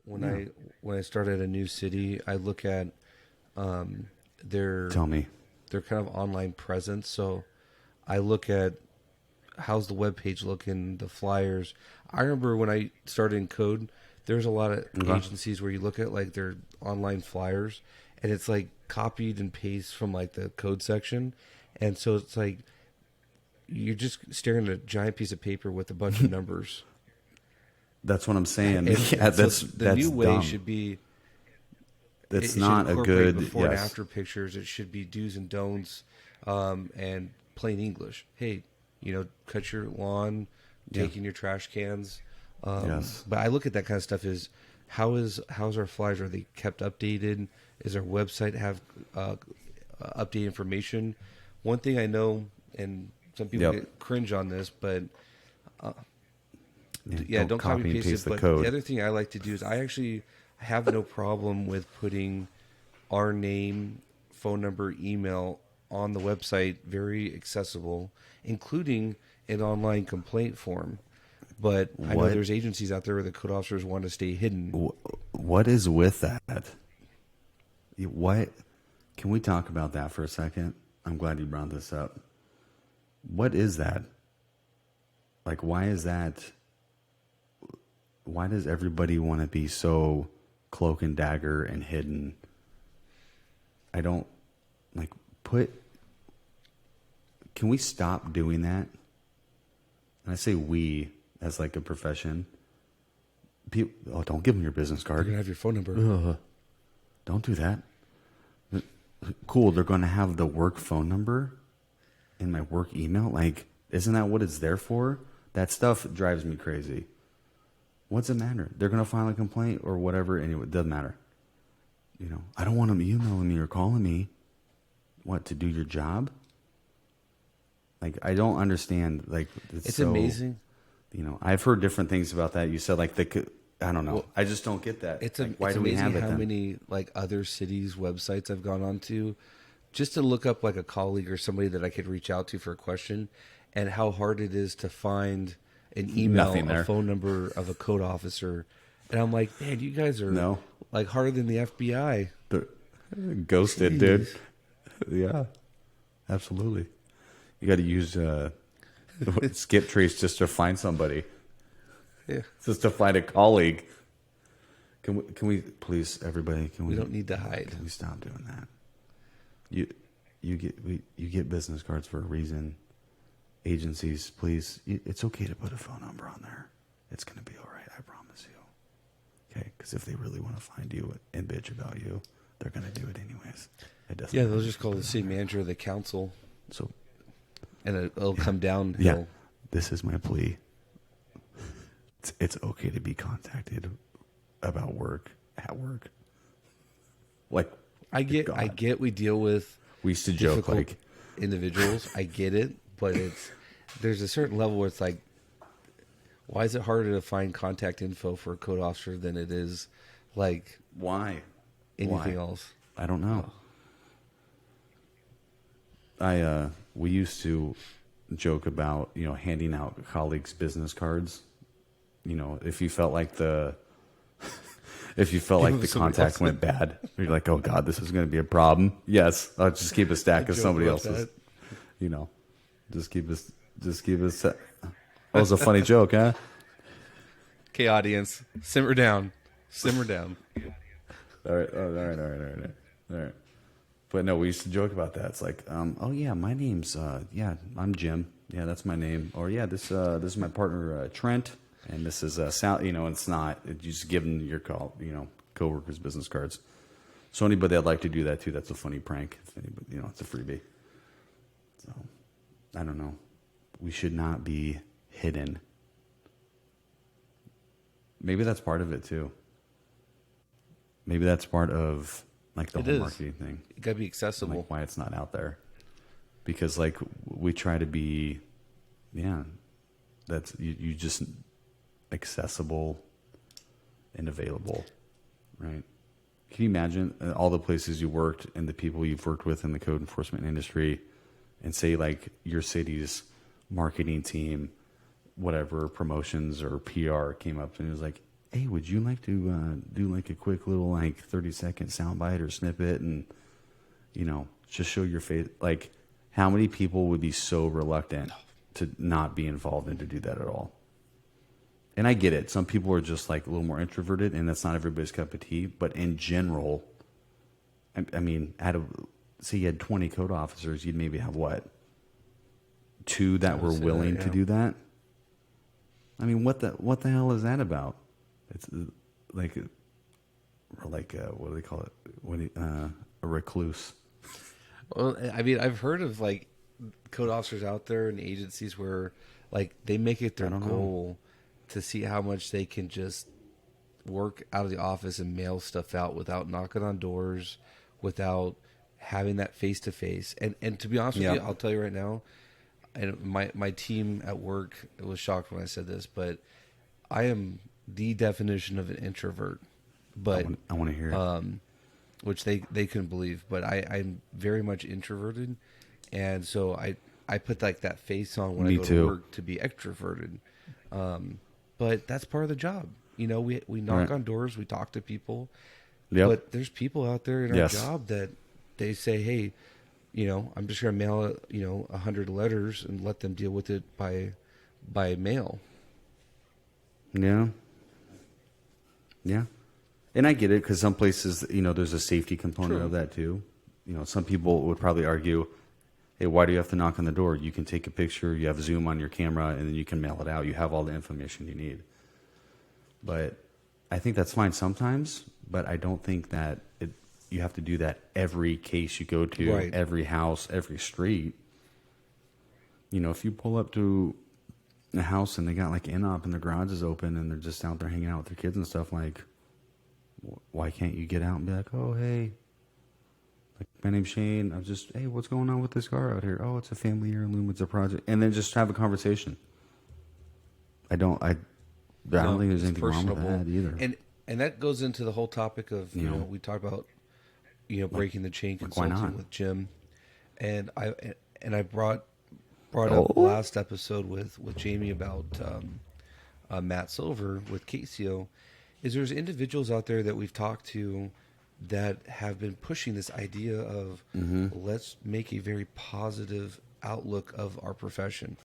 when Yeah. I start at a new city, I look at their Tell me. their kind of online presence. So I look at how's the web page looking, the flyers. I remember when I started in code, there's a lot of Okay. agencies where you look at like their online flyers, and it's like copied and pasted from like the code section, and so it's like you're just staring at a giant piece of paper with a bunch of numbers. That's what I'm saying. And Yeah, so that's the that's new way dumb. should be That's it should not a incorporate good. before and Yes. after pictures. It should be do's and don'ts, and plain English. Hey, cut your lawn, Yeah. take in your trash cans. Yes. But I look at that kind of stuff as how's our flyers? Are they kept updated? Is our website have updated information? One thing I know, and some people Yep. get cringe on this, but don't copy and paste it. the But code. the other thing I like to do is I actually have no problem with putting our name, phone number, email on the website, very accessible, including an online complaint form. But I know What? there's agencies out there where the code officers want to stay hidden. What is with that? What? Can we talk about that for a second? I'm glad you brought this up. What is that? Like, why is that? Why does everybody want to be so cloak and dagger and hidden? I don't like put. Can we stop doing that? And I say we as like a profession. People, don't give them your business You're card. gonna have your phone number. Don't do that. Cool, they're going to have the work phone number in my work email. Like, isn't that what it's there for? That stuff drives me crazy. What's it matter? They're going to file a complaint or whatever. Anyway, it doesn't matter. I don't want them emailing me or calling me. What, to do your job? Like, I don't understand. Like, It's so, amazing. I've heard different things about that. You said, like, I don't know. Well, I just don't get that. It's Like, why it's do we amazing have it how then? many like other cities' websites I've gone on to just to look up like a colleague or somebody that I could reach out to for a question, and how hard it is to find an email, Nothing there. a phone number of a code officer. And I'm like, man, you guys are No. like harder than the FBI. They're ghosted, dude. Yeah, absolutely. You got to use skip trace just to find somebody, Yeah, just to find a colleague. Can we please, everybody? we don't need to hide. Can we stop doing that? You get business cards for a reason. Agencies, please. It's okay to put a phone number on there. It's gonna be all right. I promise you. Okay, because if they really want to find you and bitch about you, they're gonna do it anyways. It doesn't. Yeah, matter. they'll just call the city manager or the council, So and it'll come downhill. yeah, this is my plea. It's okay to be contacted about work at work. Like I get God. we deal with We used to joke difficult like, individuals. I get it, but there's a certain level where it's like, why is it harder to find contact info for a code officer than it is like why? anything Why? else? I don't know. We used to joke about, handing out colleagues business cards. If you felt like the somebody contact else went bad, you're like, oh God, this is going to be a problem. Yes, I'll just keep a stack of joke somebody about else's. Just keep us. That was a funny joke, huh? Okay, audience, simmer down. All right. But no, we used to joke about that. It's like, oh yeah, my name's I'm Jim. Yeah, that's my name. Or yeah, this is my partner Trent, and this is Sal. It's not. You just give them your coworkers' business cards. So anybody that'd like to do that too, that's a funny prank. If anybody, it's a freebie. So I don't know. We should not be hidden. Maybe that's part of it too. Maybe that's part of like the It whole is. marketing thing. It gotta be accessible. Like why it's not out there. Because like we try to be, that's you just accessible and available, right? Can you imagine all the places you worked and the people you've worked with in the code enforcement industry, and say like your city's marketing team, whatever promotions or PR came up and it was like, hey, would you like to do like a quick little like 30-second soundbite or snippet and, just show your face? Like, how many people would be so reluctant to not be involved and to do that at all? And I get it. Some people are just like a little more introverted, and that's not everybody's cup of tea. But in general, I mean, say you had 20 code officers, you'd maybe have what? 2 that were willing to do that? I mean, what the hell is that about? It's like what do they call it? A recluse. Well, I mean, I've heard of like code officers out there and agencies where like they make it their goal to see how much they can just work out of the office and mail stuff out without knocking on doors, without having that face to face. And to be honest with you, I'll tell you right now, and my team at work was shocked when I said this, but I am the definition of an introvert. But I want to hear it. Which they couldn't believe, but I'm very much introverted, and so I put like that face on when I go to work to be extroverted. But that's part of the job. We knock on doors, we talk to people. Yep. But there's people out there in our job that they say, hey, I'm just going to mail 100 letters and let them deal with it by mail. Yeah. Yeah. And I get it, because some places, there's a safety component of that too. Some people would probably argue, hey, why do you have to knock on the door? You can take a picture, you have Zoom on your camera, and then you can mail it out. You have all the information you need. But I think that's fine sometimes, but I don't think that you have to do that every case you go to, every house, every street. If you pull up to a house and they got like in-op and the garage is open and they're just out there hanging out with their kids and stuff, like, why can't you get out and be like, oh, hey, like, my name's Shane. Hey, what's going on with this car out here? Oh, it's a family heirloom. It's a project. And then just have a conversation. I don't think there's anything wrong with that either. And that goes into the whole topic of, we talk about, breaking the chain consulting with Jim. And I brought up last episode with Jamie about Matt Silver with Casio. Is there's individuals out there that we've talked to that have been pushing this idea of let's make a very positive outlook of our profession.